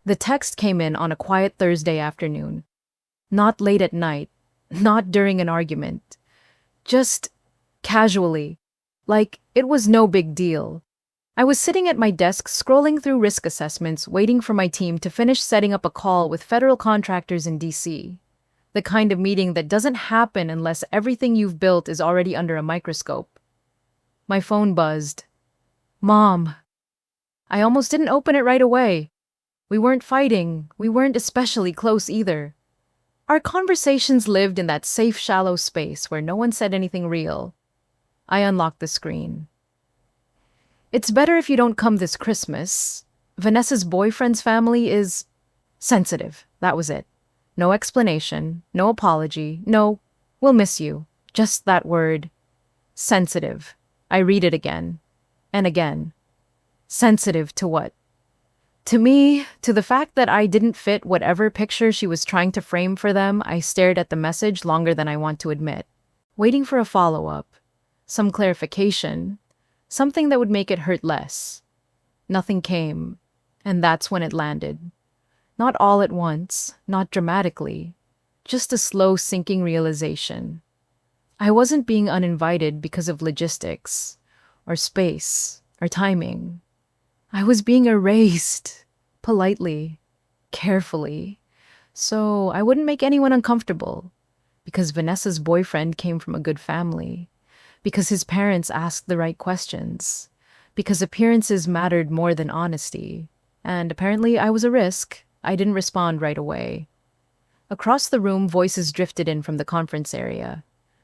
The text came in on a quiet Thursday afternoon. Not late at night, not during an argument. Just casually, like it was no big deal. I was sitting at my desk scrolling through risk assessments, waiting for my team to finish setting up a call with federal contractors in DC. The kind of meeting that doesn't happen unless everything you've built is already under a microscope. My phone buzzed. Mom. I almost didn't open it right away. We weren't fighting. We weren't especially close either. Our conversations lived in that safe, shallow space where no one said anything real. I unlocked the screen. It's better if you don't come this Christmas. Vanessa's boyfriend's family is sensitive. That was it. No explanation, no apology, no, we'll miss you. Just that word. Sensitive. I read it again. And again. Sensitive to what? To me, to the fact that I didn't fit whatever picture she was trying to frame for them. I stared at the message longer than I want to admit, waiting for a follow-up, some clarification, something that would make it hurt less. Nothing came, and that's when it landed. Not all at once, not dramatically, just a slow sinking realization. I wasn't being uninvited because of logistics, or space, or timing. I was being erased, politely, carefully, so I wouldn't make anyone uncomfortable, because Vanessa's boyfriend came from a good family, because his parents asked the right questions, because appearances mattered more than honesty, and apparently I was a risk. I didn't respond right away. Across the room, voices drifted in from the conference area.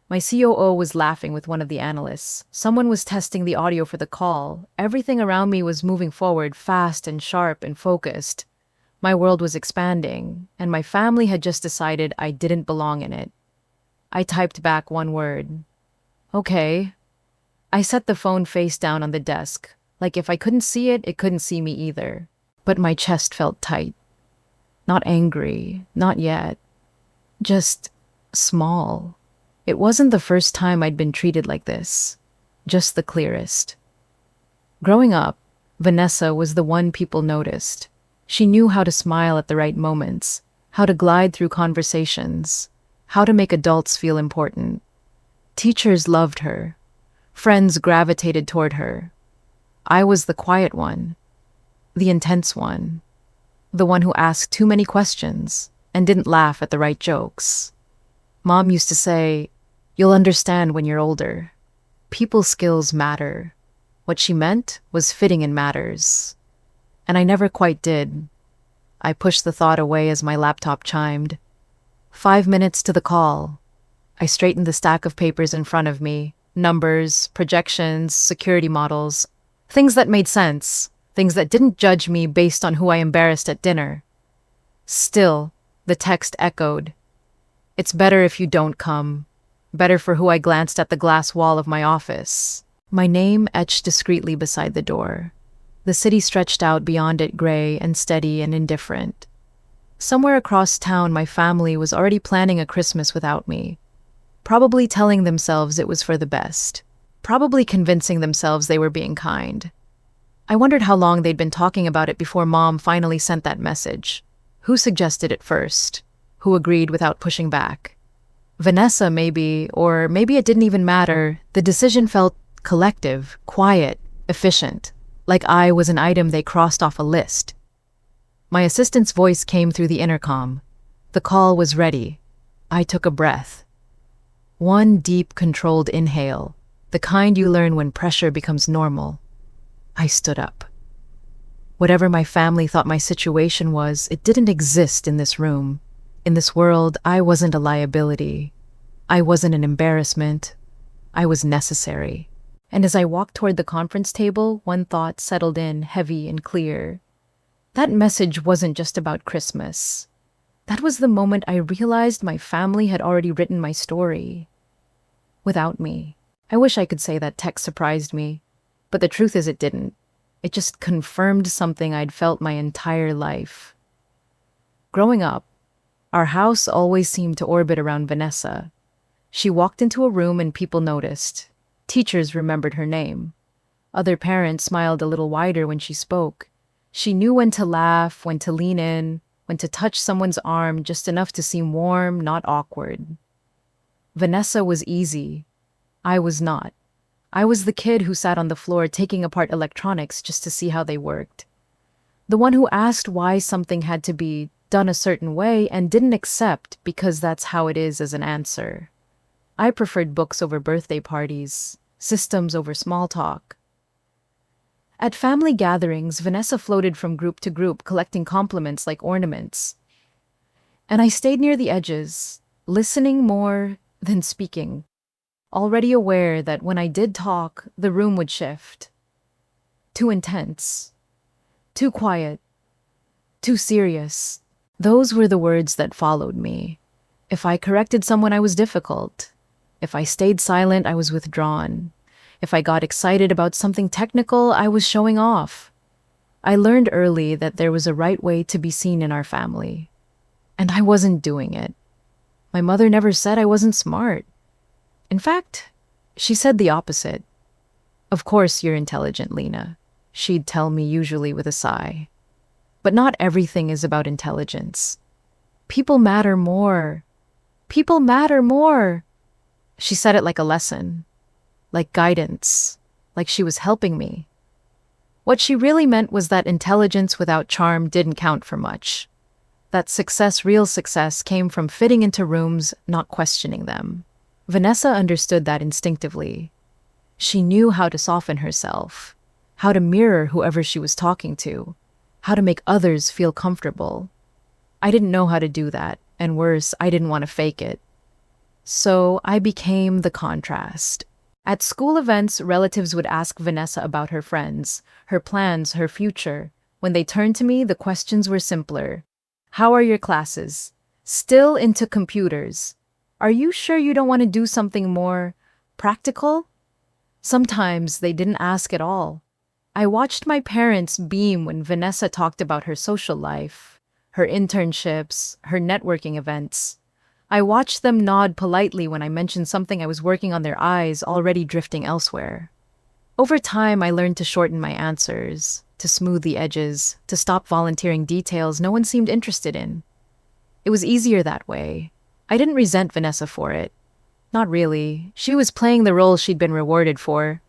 My COO was laughing with one of the analysts. Someone was testing the audio for the call. Everything around me was moving forward, fast and sharp and focused. My world was expanding, and my family had just decided I didn't belong in it. I typed back one word. Okay. I set the phone face down on the desk. Like if I couldn't see it, it couldn't see me either. But my chest felt tight. Not angry, not yet. Just small. It wasn't the first time I'd been treated like this, just the clearest. Growing up, Vanessa was the one people noticed. She knew how to smile at the right moments, how to glide through conversations, how to make adults feel important. Teachers loved her. Friends gravitated toward her. I was the quiet one, the intense one, the one who asked too many questions and didn't laugh at the right jokes. Mom used to say, "You'll understand when you're older. People skills matter." What she meant was fitting in matters. And I never quite did. I pushed the thought away as my laptop chimed. 5 minutes to the call. I straightened the stack of papers in front of me. Numbers, projections, security models. Things that made sense. Things that didn't judge me based on who I embarrassed at dinner. Still, the text echoed. It's better if you don't come. Better for who I glanced at the glass wall of my office. My name etched discreetly beside the door. The city stretched out beyond it, gray and steady and indifferent. Somewhere across town, my family was already planning a Christmas without me. Probably telling themselves it was for the best. Probably convincing themselves they were being kind. I wondered how long they'd been talking about it before Mom finally sent that message. Who suggested it first? Who agreed without pushing back? Vanessa, maybe, or maybe it didn't even matter. The decision felt collective, quiet, efficient, like I was an item they crossed off a list. My assistant's voice came through the intercom. The call was ready. I took a breath. One deep, controlled inhale, the kind you learn when pressure becomes normal. I stood up. Whatever my family thought my situation was, it didn't exist in this room. In this world, I wasn't a liability. I wasn't an embarrassment. I was necessary. And as I walked toward the conference table, one thought settled in, heavy and clear. That message wasn't just about Christmas. That was the moment I realized my family had already written my story. Without me. I wish I could say that text surprised me, but the truth is it didn't. It just confirmed something I'd felt my entire life. Growing up, our house always seemed to orbit around Vanessa. She walked into a room and people noticed. Teachers remembered her name. Other parents smiled a little wider when she spoke. She knew when to laugh, when to lean in, when to touch someone's arm just enough to seem warm, not awkward. Vanessa was easy. I was not. I was the kid who sat on the floor taking apart electronics just to see how they worked. The one who asked why something had to be done a certain way and didn't accept because that's how it is as an answer. I preferred books over birthday parties, systems over small talk. At family gatherings, Vanessa floated from group to group, collecting compliments like ornaments. And I stayed near the edges, listening more than speaking, already aware that when I did talk, the room would shift. Too intense, too quiet, too serious. Those were the words that followed me. If I corrected someone, I was difficult. If I stayed silent, I was withdrawn. If I got excited about something technical, I was showing off. I learned early that there was a right way to be seen in our family. And I wasn't doing it. My mother never said I wasn't smart. In fact, she said the opposite. Of course you're intelligent, Lena, she'd tell me, usually with a sigh. But not everything is about intelligence. People matter more. People matter more. She said it like a lesson, like guidance, like she was helping me. What she really meant was that intelligence without charm didn't count for much. That success, real success, came from fitting into rooms, not questioning them. Vanessa understood that instinctively. She knew how to soften herself, how to mirror whoever she was talking to, how to make others feel comfortable. I didn't know how to do that, and worse, I didn't want to fake it. So I became the contrast. At school events, relatives would ask Vanessa about her friends, her plans, her future. When they turned to me, the questions were simpler. How are your classes? Still into computers? Are you sure you don't want to do something more practical? Sometimes they didn't ask at all. I watched my parents beam when Vanessa talked about her social life, her internships, her networking events. I watched them nod politely when I mentioned something I was working on, their eyes already drifting elsewhere. Over time, I learned to shorten my answers, to smooth the edges, to stop volunteering details no one seemed interested in. It was easier that way. I didn't resent Vanessa for it. Not really. She was playing the role she'd been rewarded for.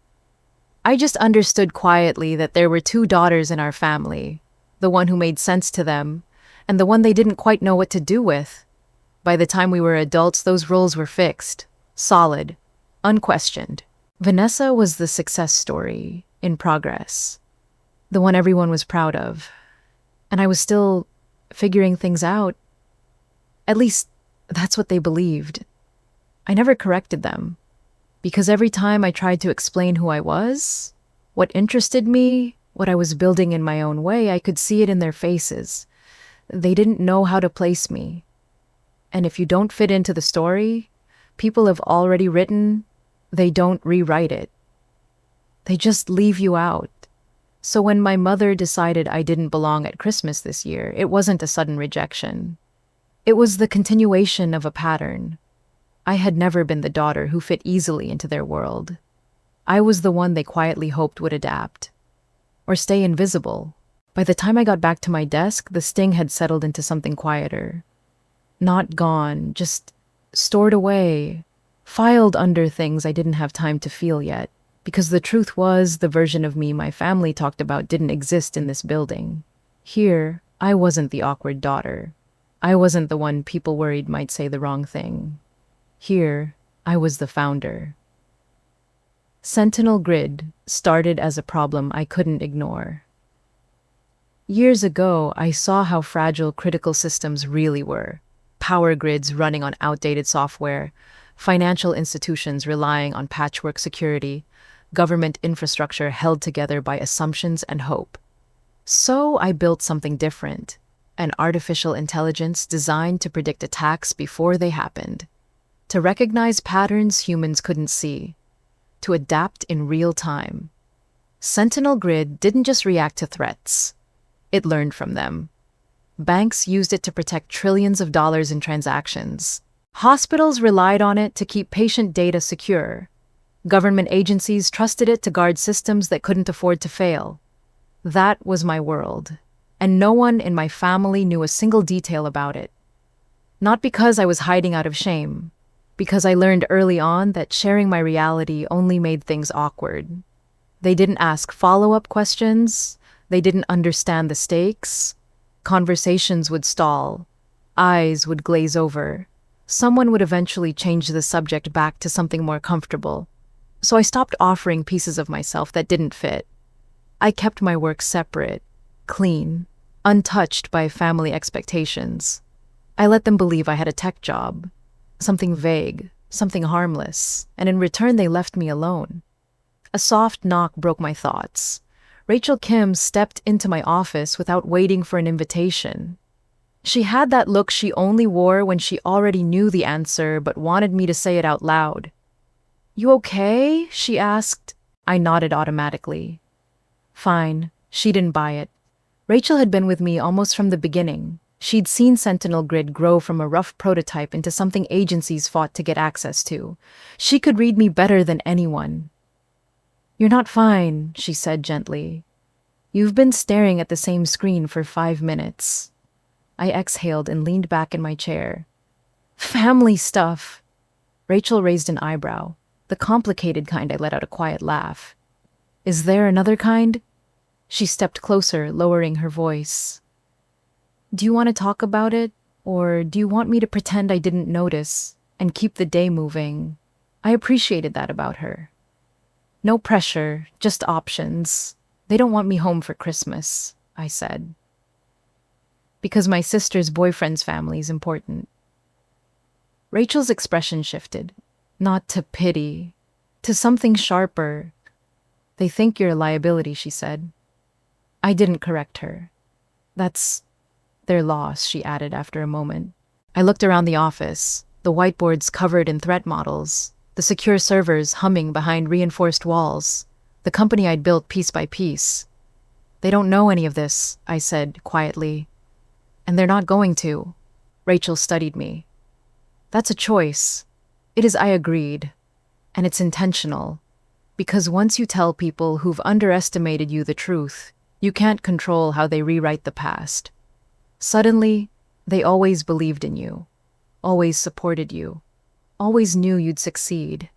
I just understood quietly that there were two daughters in our family, the one who made sense to them, and the one they didn't quite know what to do with. By the time we were adults, those roles were fixed, solid, unquestioned. Vanessa was the success story, in progress, the one everyone was proud of. And I was still figuring things out. At least, that's what they believed. I never corrected them, because every time I tried to explain who I was, what interested me, what I was building in my own way, I could see it in their faces. They didn't know how to place me. And if you don't fit into the story people have already written, they don't rewrite it. They just leave you out. So when my mother decided I didn't belong at Christmas this year, it wasn't a sudden rejection. It was the continuation of a pattern. I had never been the daughter who fit easily into their world. I was the one they quietly hoped would adapt, or stay invisible. By the time I got back to my desk, the sting had settled into something quieter. Not gone, just stored away, filed under things I didn't have time to feel yet, because the truth was the version of me my family talked about didn't exist in this building. Here, I wasn't the awkward daughter. I wasn't the one people worried might say the wrong thing. Here, I was the founder. Sentinel Grid started as a problem I couldn't ignore. Years ago, I saw how fragile critical systems really were. Power grids running on outdated software, financial institutions relying on patchwork security, government infrastructure held together by assumptions and hope. So I built something different, an artificial intelligence designed to predict attacks before they happened, to recognize patterns humans couldn't see, to adapt in real time. Sentinel Grid didn't just react to threats, it learned from them. Banks used it to protect trillions of dollars in transactions. Hospitals relied on it to keep patient data secure. Government agencies trusted it to guard systems that couldn't afford to fail. That was my world, and no one in my family knew a single detail about it. Not because I was hiding out of shame, because I learned early on that sharing my reality only made things awkward. They didn't ask follow-up questions, they didn't understand the stakes. Conversations would stall, eyes would glaze over. Someone would eventually change the subject back to something more comfortable. So I stopped offering pieces of myself that didn't fit. I kept my work separate, clean, untouched by family expectations. I let them believe I had a tech job, something vague, something harmless, and in return they left me alone. A soft knock broke my thoughts. Rachel Kim stepped into my office without waiting for an invitation. She had that look she only wore when she already knew the answer but wanted me to say it out loud. "You okay?" she asked. I nodded automatically. Fine. She didn't buy it. Rachel had been with me almost from the beginning. She'd seen Sentinel Grid grow from a rough prototype into something agencies fought to get access to. She could read me better than anyone. "You're not fine," she said gently. "You've been staring at the same screen for 5 minutes." I exhaled and leaned back in my chair. "Family stuff." Rachel raised an eyebrow, the complicated kind. I let out a quiet laugh. "Is there another kind?" She stepped closer, lowering her voice. "Do you want to talk about it, or do you want me to pretend I didn't notice and keep the day moving?" I appreciated that about her. "No pressure, just options. They don't want me home for Christmas," I said. "Because my sister's boyfriend's family is important." Rachel's expression shifted, not to pity, to something sharper. "They think you're a liability," she said. I didn't correct her. "That's their loss," she added after a moment. I looked around the office, the whiteboards covered in threat models, the secure servers humming behind reinforced walls, the company I'd built piece by piece. "They don't know any of this," I said quietly. "And they're not going to." Rachel studied me. "That's a choice. It is," I agreed. "And it's intentional. Because once you tell people who've underestimated you the truth, you can't control how they rewrite the past. Suddenly, they always believed in you, always supported you, always knew you'd succeed.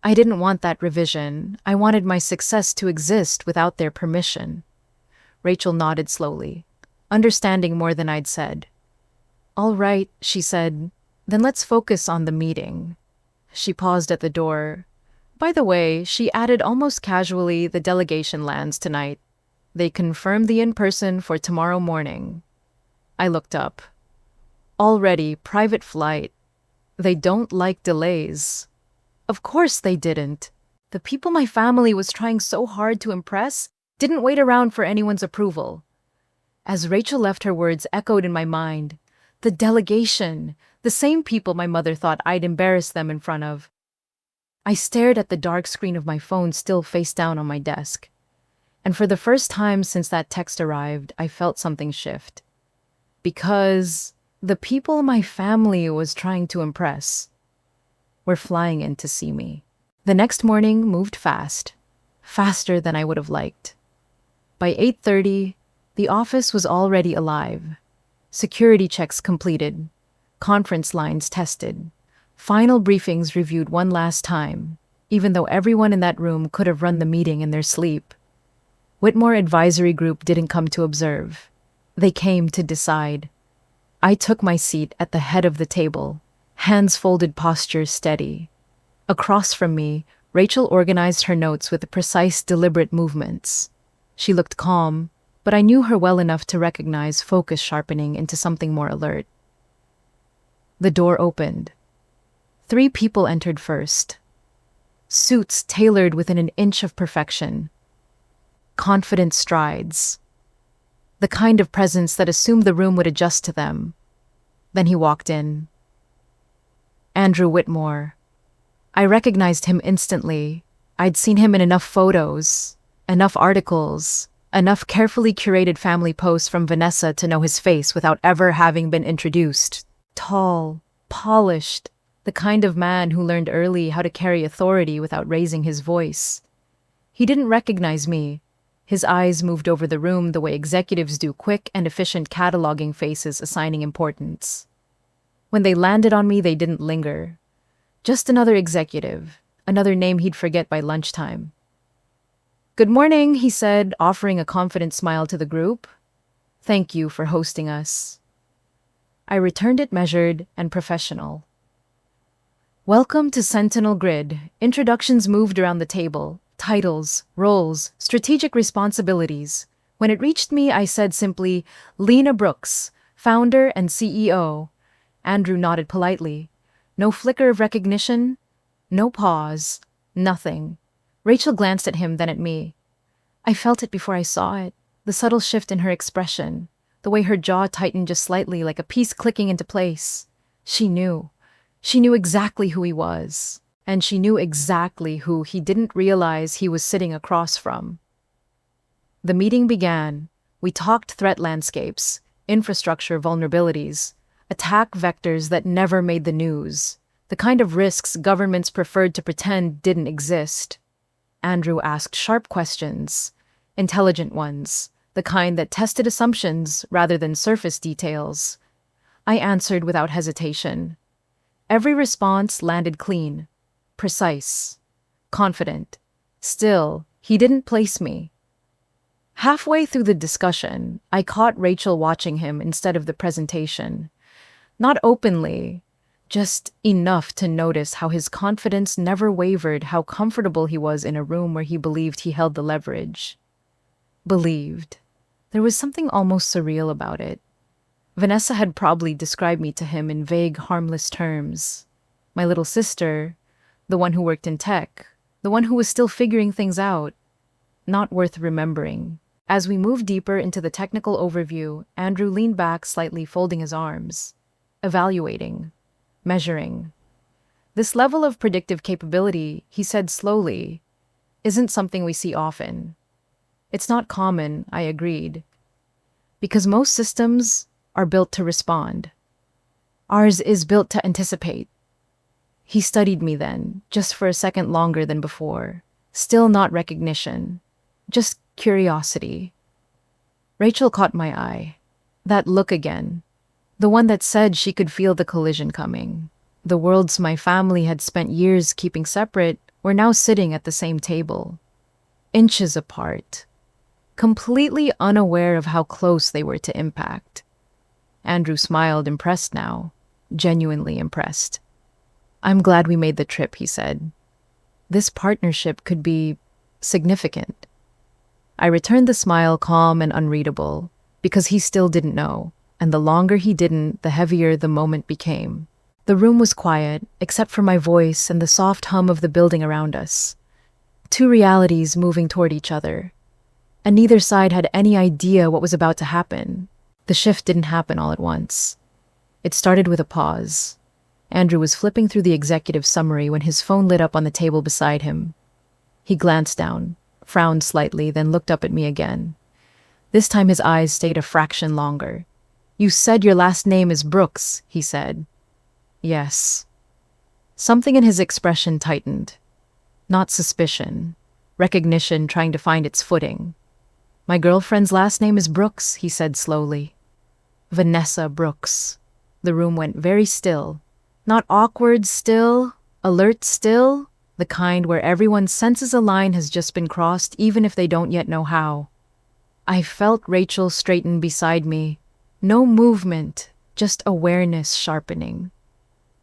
I didn't want that revision. I wanted my success to exist without their permission." Rachel nodded slowly, understanding more than I'd said. "All right," she said, "then let's focus on the meeting." She paused at the door. "By the way," she added almost casually, "the delegation lands tonight. They confirmed the in-person for tomorrow morning." I looked up. Already, private flight. They don't like delays. Of course they didn't. The people my family was trying so hard to impress didn't wait around for anyone's approval. As Rachel left, her words echoed in my mind. The delegation, the same people my mother thought I'd embarrass them in front of. I stared at the dark screen of my phone still face down on my desk. And for the first time since that text arrived, I felt something shift. Because the people my family was trying to impress were flying in to see me. The next morning moved fast, faster than I would have liked. By 8:30, the office was already alive. Security checks completed, conference lines tested, final briefings reviewed one last time, even though everyone in that room could have run the meeting in their sleep. Whitmore Advisory Group didn't come to observe. They came to decide. I took my seat at the head of the table, hands folded, posture steady. Across from me, Rachel organized her notes with precise, deliberate movements. She looked calm, but I knew her well enough to recognize focus sharpening into something more alert. The door opened. 3 people entered first. Suits tailored within an inch of perfection. Confident strides. The kind of presence that assumed the room would adjust to them. Then he walked in. Andrew Whitmore. I recognized him instantly. I'd seen him in enough photos, enough articles, enough carefully curated family posts from Vanessa to know his face without ever having been introduced. Tall, polished, the kind of man who learned early how to carry authority without raising his voice. He didn't recognize me. His eyes moved over the room the way executives do, quick and efficient cataloging faces assigning importance. When they landed on me, they didn't linger. Just another executive, another name he'd forget by lunchtime. "Good morning," he said, offering a confident smile to the group. "Thank you for hosting us." I returned it measured and professional. "Welcome to Sentinel Grid." Introductions moved around the table. Titles, roles, strategic responsibilities. When it reached me, I said simply, "Lena Brooks, founder and CEO." Andrew nodded politely. No flicker of recognition, no pause, nothing. Rachel glanced at him, then at me. I felt it before I saw it, the subtle shift in her expression, the way her jaw tightened just slightly like a piece clicking into place. She knew. She knew exactly who he was, and she knew exactly who he didn't realize he was sitting across from. The meeting began. We talked threat landscapes, infrastructure vulnerabilities, attack vectors that never made the news, the kind of risks governments preferred to pretend didn't exist. Andrew asked sharp questions, intelligent ones, the kind that tested assumptions rather than surface details. I answered without hesitation. Every response landed clean, precise, confident. Still, he didn't place me. Halfway through the discussion, I caught Rachel watching him instead of the presentation. Not openly, just enough to notice how his confidence never wavered, how comfortable he was in a room where he believed he held the leverage. Believed. There was something almost surreal about it. Vanessa had probably described me to him in vague, harmless terms. My little sister, the one who worked in tech, the one who was still figuring things out. Not worth remembering. As we moved deeper into the technical overview, Andrew leaned back slightly, folding his arms. Evaluating. Measuring. "This level of predictive capability," he said slowly, "isn't something we see often." "It's not common," I agreed. "Because most systems are built to respond. Ours is built to anticipate." He studied me then, just for a second longer than before. Still not recognition, just curiosity. Rachel caught my eye. That look again. The one that said she could feel the collision coming. The worlds my family had spent years keeping separate were now sitting at the same table. Inches apart. Completely unaware of how close they were to impact. Andrew smiled, impressed now. Genuinely impressed. "I'm glad we made the trip," he said. "This partnership could be significant." I returned the smile, calm and unreadable, because he still didn't know, and the longer he didn't, the heavier the moment became. The room was quiet, except for my voice and the soft hum of the building around us. Two realities moving toward each other. And neither side had any idea what was about to happen. The shift didn't happen all at once. It started with a pause. Andrew was flipping through the executive summary when his phone lit up on the table beside him. He glanced down, frowned slightly, then looked up at me again. This time his eyes stayed a fraction longer. "You said your last name is Brooks," he said. "Yes." Something in his expression tightened. Not suspicion. Recognition trying to find its footing. "My girlfriend's last name is Brooks," he said slowly. "Vanessa Brooks." The room went very still. Not awkward still, alert still, the kind where everyone senses a line has just been crossed even if they don't yet know how. I felt Rachel straighten beside me. No movement, just awareness sharpening.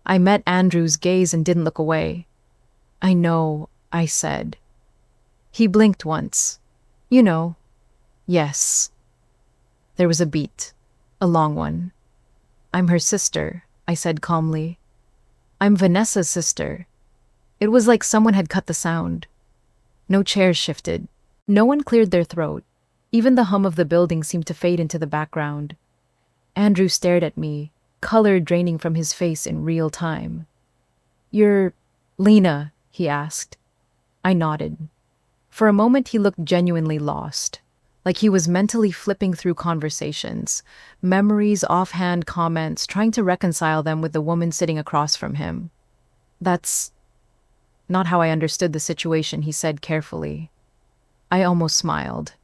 I met Andrew's gaze and didn't look away. "I know," I said. He blinked once. "You know." "Yes." There was a beat, a long one. "I'm her sister," I said calmly. "I'm Vanessa's sister." It was like someone had cut the sound. No chairs shifted. No one cleared their throat. Even the hum of the building seemed to fade into the background. Andrew stared at me, color draining from his face in real time. "You're Lena?" he asked. I nodded. For a moment he looked genuinely lost, like he was mentally flipping through conversations, memories, offhand comments, trying to reconcile them with the woman sitting across from him. "That's not how I understood the situation," he said carefully. I almost smiled.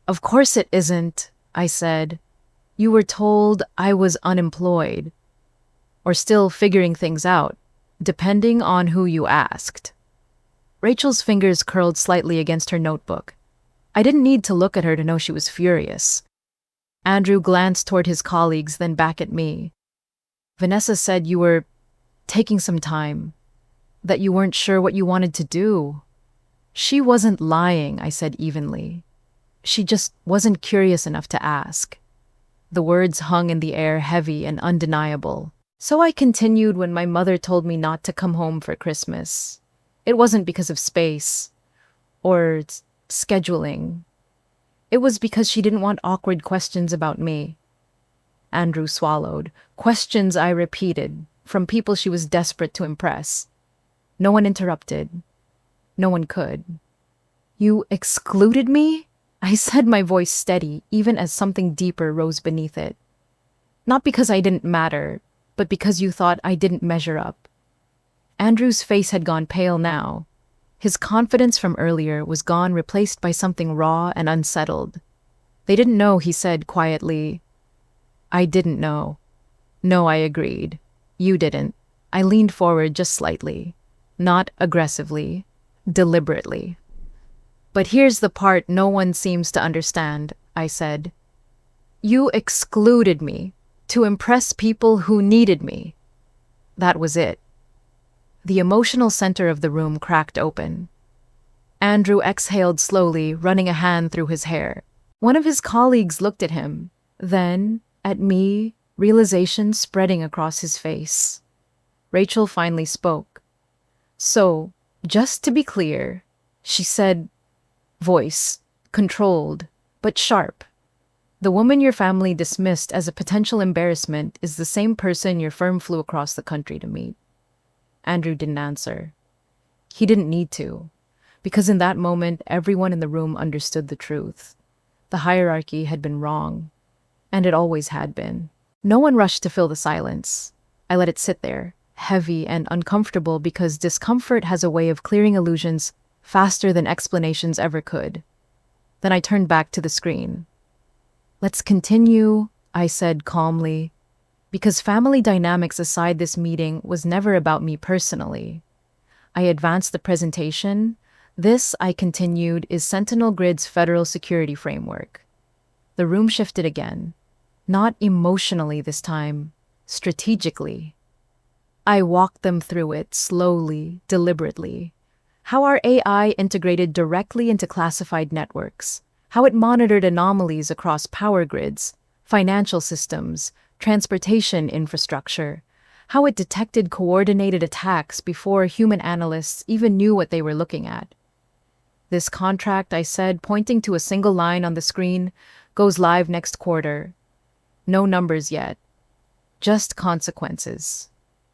Of course it isn't, I said. You were told I was unemployed, or still figuring things out, depending on who you asked. Rachel's fingers curled slightly against her notebook. I didn't need to look at her to know she was furious. Andrew glanced toward his colleagues, then back at me. Vanessa said you were taking some time, that you weren't sure what you wanted to do. She wasn't lying, I said evenly. She just wasn't curious enough to ask. The words hung in the air, heavy and undeniable. So I continued when my mother told me not to come home for Christmas. It wasn't because of space or scheduling. It was because she didn't want awkward questions about me. Andrew swallowed. Questions I repeated, from people she was desperate to impress. No one interrupted. No one could. You excluded me? I said, my voice steady, even as something deeper rose beneath it. Not because I didn't matter, but because you thought I didn't measure up. Andrew's face had gone pale now. His confidence from earlier was gone, replaced by something raw and unsettled. They didn't know, he said quietly. I didn't know. No, I agreed. You didn't. I leaned forward just slightly. Not aggressively. Deliberately. But here's the part no one seems to understand, I said. You excluded me to impress people who needed me. That was it. The emotional center of the room cracked open. Andrew exhaled slowly, running a hand through his hair. One of his colleagues looked at him, then at me, realization spreading across his face. Rachel finally spoke. So, just to be clear, she said, voice, controlled, but sharp. The woman your family dismissed as a potential embarrassment is the same person your firm flew across the country to meet. Andrew didn't answer. He didn't need to, because in that moment, everyone in the room understood the truth. The hierarchy had been wrong, and it always had been. No one rushed to fill the silence. I let it sit there, heavy and uncomfortable, because discomfort has a way of clearing illusions faster than explanations ever could. Then I turned back to the screen. Let's continue, I said calmly. Because family dynamics aside, this meeting was never about me personally. I advanced the presentation. This, I continued, is Sentinel Grid's federal security framework. The room shifted again. Not emotionally this time, strategically. I walked them through it slowly, deliberately. How our AI integrated directly into classified networks. How it monitored anomalies across power grids, financial systems, transportation infrastructure, how it detected coordinated attacks before human analysts even knew what they were looking at. This contract, I said, pointing to a single line on the screen, goes live next quarter. No numbers yet. Just consequences.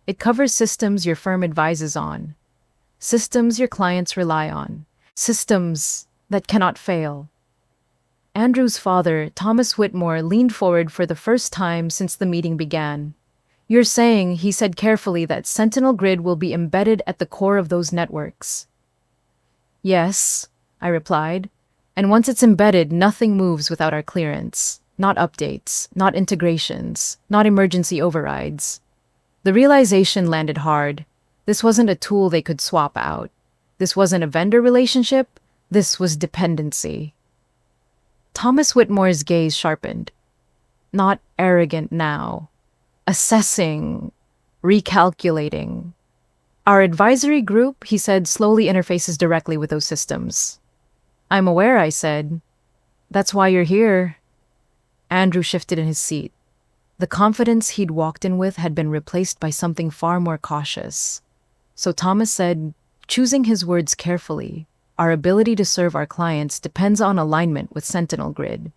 It covers systems your firm advises on. Systems your clients rely on. Systems that cannot fail. Andrew's father, Thomas Whitmore, leaned forward for the first time since the meeting began. You're saying, he said carefully, that Sentinel Grid will be embedded at the core of those networks. Yes, I replied. And once it's embedded, nothing moves without our clearance. Not updates, not integrations, not emergency overrides. The realization landed hard. This wasn't a tool they could swap out. This wasn't a vendor relationship. This was dependency. Thomas Whitmore's gaze sharpened. Not arrogant now. Assessing. Recalculating. Our advisory group, he said, slowly interfaces directly with those systems. I'm aware, I said. That's why you're here. Andrew shifted in his seat. The confidence he'd walked in with had been replaced by something far more cautious. So Thomas said, choosing his words carefully, our ability to serve our clients depends on alignment with Sentinel Grid.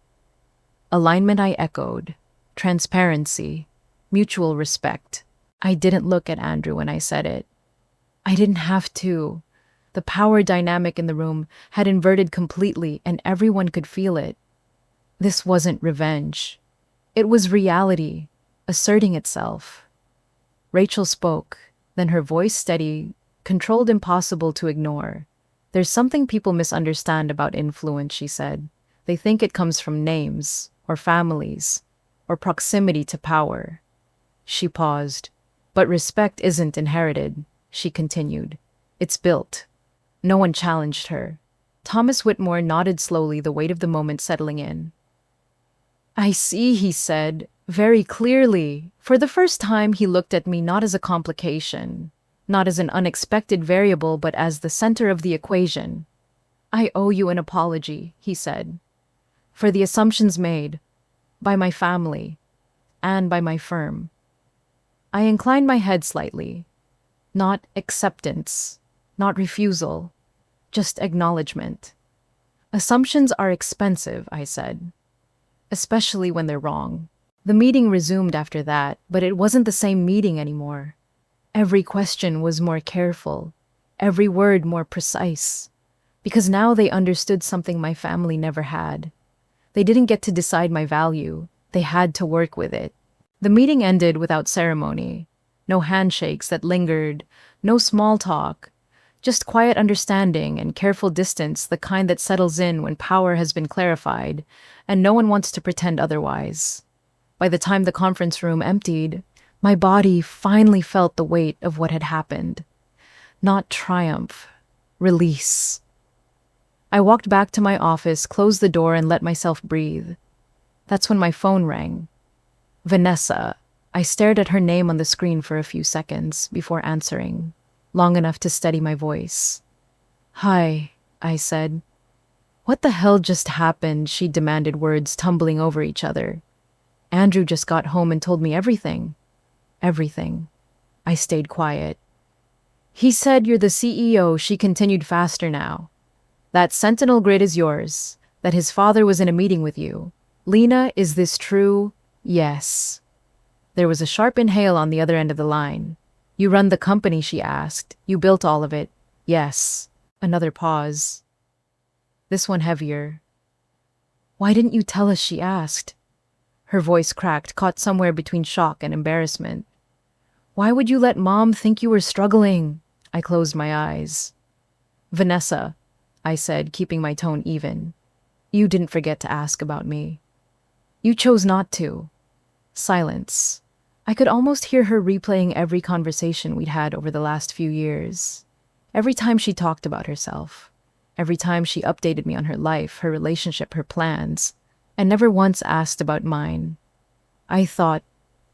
Alignment, I echoed. Transparency. Mutual respect. I didn't look at Andrew when I said it. I didn't have to. The power dynamic in the room had inverted completely, and everyone could feel it. This wasn't revenge. It was reality, asserting itself. Rachel spoke, then her voice steady, controlled, impossible to ignore. There's something people misunderstand about influence, she said. They think it comes from names, or families, or proximity to power. She paused. But respect isn't inherited, she continued. It's built. No one challenged her. Thomas Whitmore nodded slowly, the weight of the moment settling in. I see, he said, very clearly. For the first time, he looked at me not as a complication, not as an unexpected variable, but as the center of the equation. I owe you an apology, he said, for the assumptions made by my family and by my firm. I inclined my head slightly. Not acceptance, not refusal, just acknowledgement. Assumptions are expensive, I said, especially when they're wrong. The meeting resumed after that, but it wasn't the same meeting anymore. Every question was more careful, every word more precise, because now they understood something my family never had. They didn't get to decide my value, they had to work with it. The meeting ended without ceremony. No handshakes that lingered, no small talk, just quiet understanding and careful distance, the kind that settles in when power has been clarified and no one wants to pretend otherwise. By the time the conference room emptied, my body finally felt the weight of what had happened. Not triumph, release. I walked back to my office, closed the door, and let myself breathe. That's when my phone rang. Vanessa. I stared at her name on the screen for a few seconds before answering, long enough to steady my voice. Hi, I said. What the hell just happened? She demanded, words tumbling over each other. Andrew just got home and told me everything. Everything. I stayed quiet. He said you're the CEO, she continued faster now. That Sentinel grid is yours, that his father was in a meeting with you. Lena, is this true? Yes. There was a sharp inhale on the other end of the line. You run the company, she asked. You built all of it. Yes. Another pause. This one heavier. Why didn't you tell us, she asked. Her voice cracked, caught somewhere between shock and embarrassment. Why would you let Mom think you were struggling? I closed my eyes. Vanessa, I said, keeping my tone even. You didn't forget to ask about me. You chose not to. Silence. I could almost hear her replaying every conversation we'd had over the last few years. Every time she talked about herself. Every time she updated me on her life, her relationship, her plans, and never once asked about mine. I thought,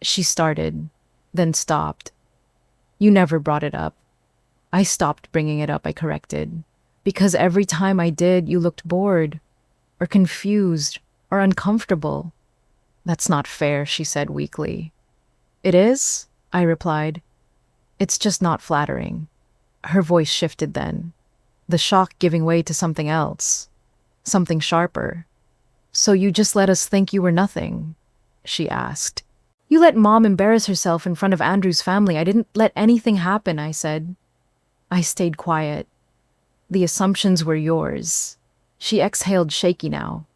she started, then stopped. You never brought it up. I stopped bringing it up, I corrected. Because every time I did, you looked bored, or confused, or uncomfortable. That's not fair, she said weakly. It is, I replied. It's just not flattering. Her voice shifted then, the shock giving way to something else, something sharper. So you just let us think you were nothing? She asked. You let Mom embarrass herself in front of Andrew's family. I didn't let anything happen, I said. I stayed quiet. The assumptions were yours. She exhaled, shaky now.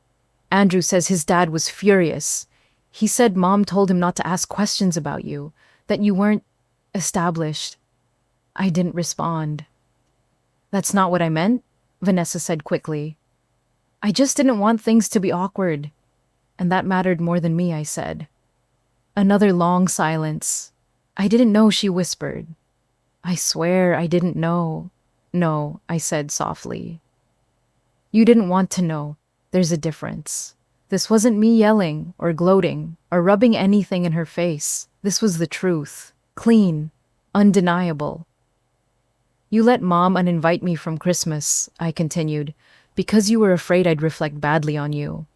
Andrew says his dad was furious. He said Mom told him not to ask questions about you, that you weren't established. I didn't respond. That's not what I meant, Vanessa said quickly. I just didn't want things to be awkward. And that mattered more than me, I said. Another long silence. I didn't know, she whispered. I swear I didn't know. No, I said softly. You didn't want to know. There's a difference. This wasn't me yelling or gloating or rubbing anything in her face. This was the truth. Clean. Undeniable. You let Mom uninvite me from Christmas, I continued, because you were afraid I'd reflect badly on you.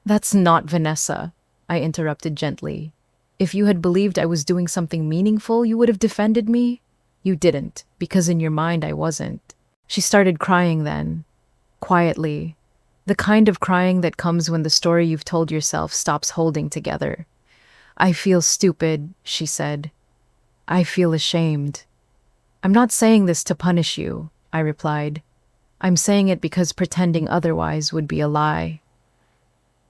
That's not Vanessa, I interrupted gently. If you had believed I was doing something meaningful, you would have defended me. You didn't, because in your mind I wasn't. She started crying then, quietly. The kind of crying that comes when the story you've told yourself stops holding together. I feel stupid, she said. I feel ashamed. I'm not saying this to punish you, I replied. I'm saying it because pretending otherwise would be a lie.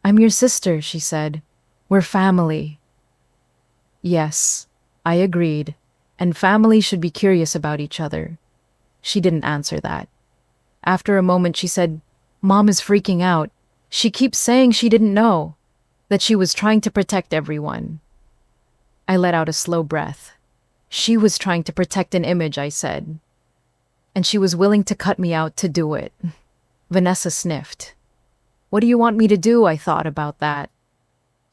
I'm your sister, she said. We're family. Yes, I agreed, and family should be curious about each other. She didn't answer that. After a moment, she said, Mom is freaking out. She keeps saying she didn't know, that she was trying to protect everyone. I let out a slow breath. She was trying to protect an image, I said. And she was willing to cut me out to do it. Vanessa sniffed. What do you want me to do? I thought about that.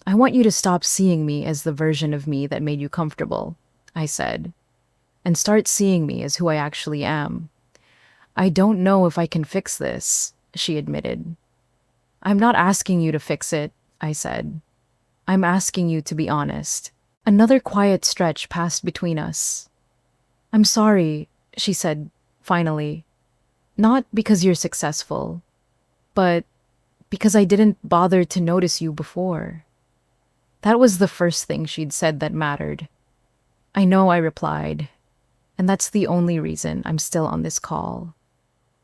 I want you to stop seeing me as the version of me that made you comfortable, I said, and start seeing me as who I actually am. I don't know if I can fix this, she admitted. I'm not asking you to fix it, I said. I'm asking you to be honest. Another quiet stretch passed between us. I'm sorry, she said, finally. Not because you're successful, but because I didn't bother to notice you before. That was the first thing she'd said that mattered. I know, I replied, and that's the only reason I'm still on this call.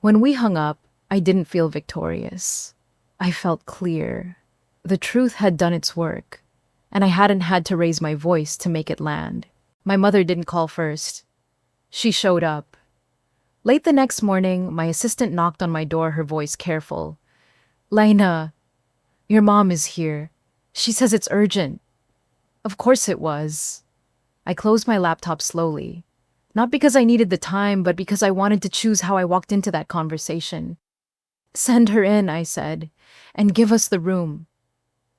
When we hung up, I didn't feel victorious. I felt clear. The truth had done its work, and I hadn't had to raise my voice to make it land. My mother didn't call first. She showed up. Late the next morning, my assistant knocked on my door, her voice careful. Lena, your mom is here. She says it's urgent. Of course it was. I closed my laptop slowly. Not because I needed the time, but because I wanted to choose how I walked into that conversation. Send her in, I said, and give us the room.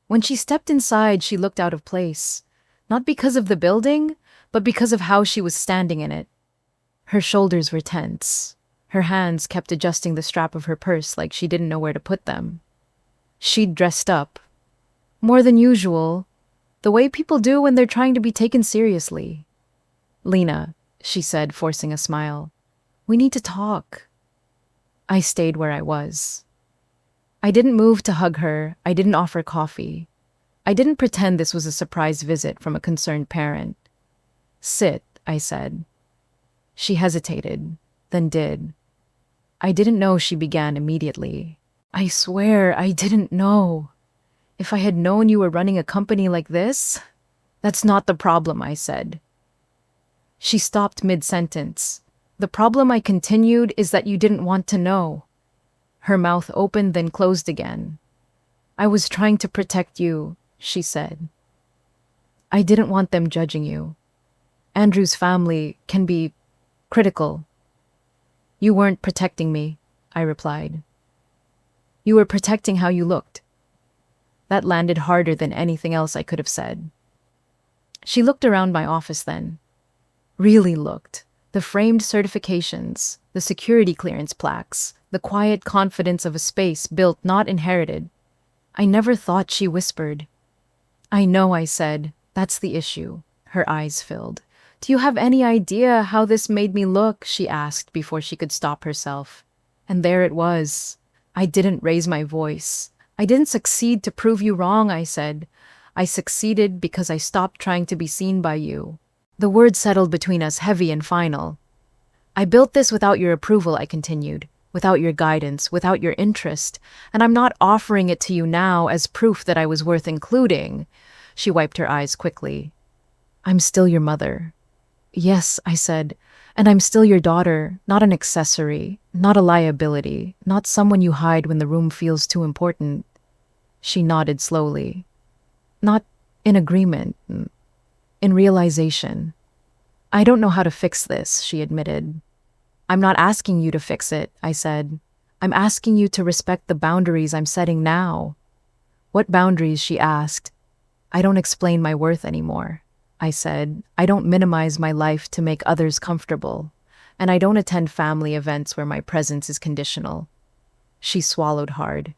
When she stepped inside, she looked out of place. Not because of the building, but because of how she was standing in it. Her shoulders were tense. Her hands kept adjusting the strap of her purse like she didn't know where to put them. She'd dressed up. More than usual, the way people do when they're trying to be taken seriously. Lena, she said, forcing a smile, we need to talk. I stayed where I was. I didn't move to hug her. I didn't offer coffee. I didn't pretend this was a surprise visit from a concerned parent. Sit, I said. She hesitated, then did. I didn't know, she began immediately. I swear I didn't know. If I had known you were running a company like this, that's not the problem, I said. She stopped mid-sentence. The problem, I continued, is that you didn't want to know. Her mouth opened, then closed again. I was trying to protect you, she said. I didn't want them judging you. Andrew's family can be critical. You weren't protecting me, I replied. You were protecting how you looked. That landed harder than anything else I could have said. She looked around my office then. Really looked. The framed certifications, the security clearance plaques, the quiet confidence of a space built, not inherited. I never thought, she whispered. I know, I said. That's the issue. Her eyes filled. Do you have any idea how this made me look? She asked before she could stop herself. And there it was. I didn't raise my voice. I didn't succeed to prove you wrong, I said. I succeeded because I stopped trying to be seen by you. The words settled between us, heavy and final. I built this without your approval, I continued, without your guidance, without your interest, and I'm not offering it to you now as proof that I was worth including. She wiped her eyes quickly. I'm still your mother. Yes, I said, and I'm still your daughter, not an accessory, not a liability, not someone you hide when the room feels too important. She nodded slowly. Not in agreement, in realization. I don't know how to fix this, she admitted. I'm not asking you to fix it, I said. I'm asking you to respect the boundaries I'm setting now. What boundaries? She asked. I don't explain my worth anymore, I said. I don't minimize my life to make others comfortable, and I don't attend family events where my presence is conditional. She swallowed hard.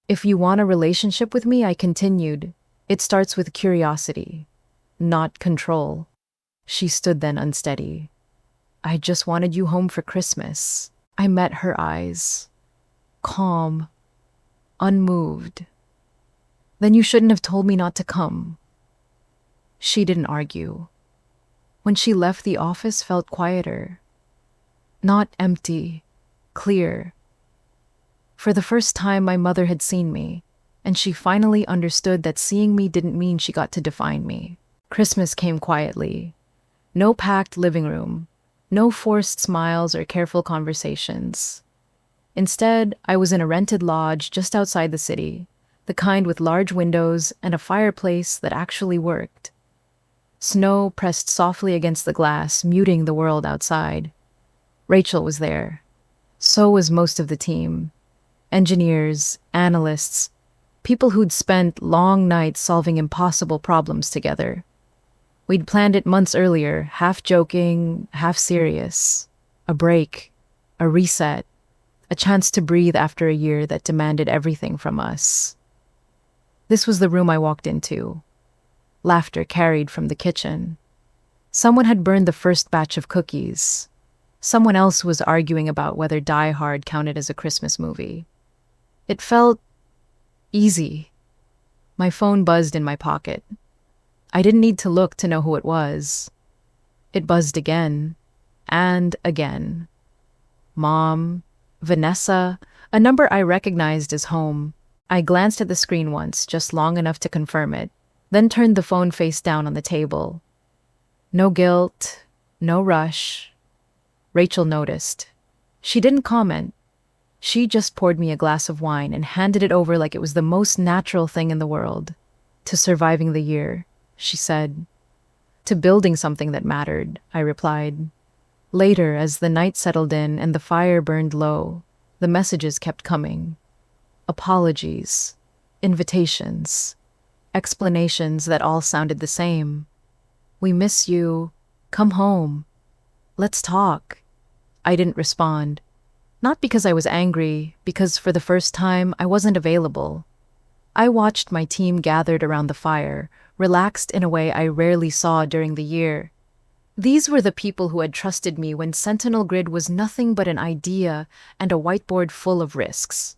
If you want a relationship with me, I continued, it starts with curiosity, not control. She stood then unsteady. I just wanted you home for Christmas. I met her eyes. Calm. Unmoved. Then you shouldn't have told me not to come. She didn't argue. When she left, the office felt quieter. Not empty. Clear. For the first time, my mother had seen me, and she finally understood that seeing me didn't mean she got to define me. Christmas came quietly. No packed living room. No forced smiles or careful conversations. Instead, I was in a rented lodge just outside the city, the kind with large windows and a fireplace that actually worked. Snow pressed softly against the glass, muting the world outside. Rachel was there. So was most of the team. Engineers, analysts, people who'd spent long nights solving impossible problems together. We'd planned it months earlier, half joking, half serious. A break, a reset, a chance to breathe after a year that demanded everything from us. This was the room I walked into. Laughter carried from the kitchen. Someone had burned the first batch of cookies. Someone else was arguing about whether Die Hard counted as a Christmas movie. It felt easy. My phone buzzed in my pocket. I didn't need to look to know who it was. It buzzed again and again. Mom, Vanessa, a number I recognized as home. I glanced at the screen once, just long enough to confirm it, then turned the phone face down on the table. No guilt, no rush. Rachel noticed. She didn't comment. She just poured me a glass of wine and handed it over like it was the most natural thing in the world. To surviving the year, she said. To building something that mattered, I replied. Later, as the night settled in and the fire burned low, the messages kept coming. Apologies, invitations, explanations that all sounded the same. We miss you. Come home. Let's talk. I didn't respond. Not because I was angry, because for the first time I wasn't available. I watched my team gathered around the fire, relaxed in a way I rarely saw during the year. These were the people who had trusted me when Sentinel Grid was nothing but an idea and a whiteboard full of risks.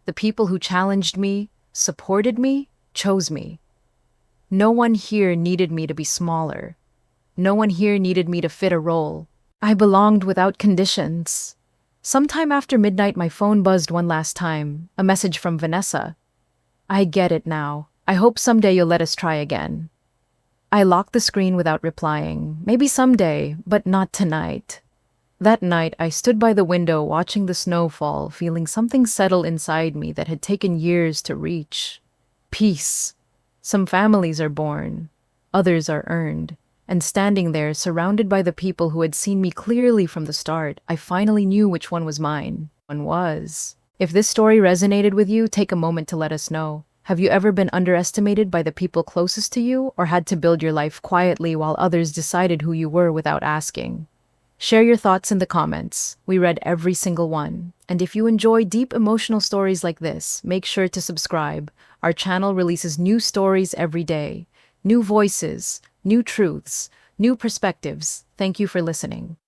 The people who challenged me, supported me, chose me. No one here needed me to be smaller. No one here needed me to fit a role. I belonged without conditions. Sometime after midnight, my phone buzzed one last time, a message from Vanessa. I get it now. I hope someday you'll let us try again. I locked the screen without replying. Maybe someday, but not tonight. That night, I stood by the window watching the snow fall, feeling something settle inside me that had taken years to reach. Peace. Some families are born, others are earned. And standing there, surrounded by the people who had seen me clearly from the start, I finally knew which one was mine. One was. If this story resonated with you, take a moment to let us know. Have you ever been underestimated by the people closest to you, or had to build your life quietly while others decided who you were without asking? Share your thoughts in the comments. We read every single one. And if you enjoy deep emotional stories like this, make sure to subscribe. Our channel releases new stories every day. New voices, new truths, new perspectives. Thank you for listening.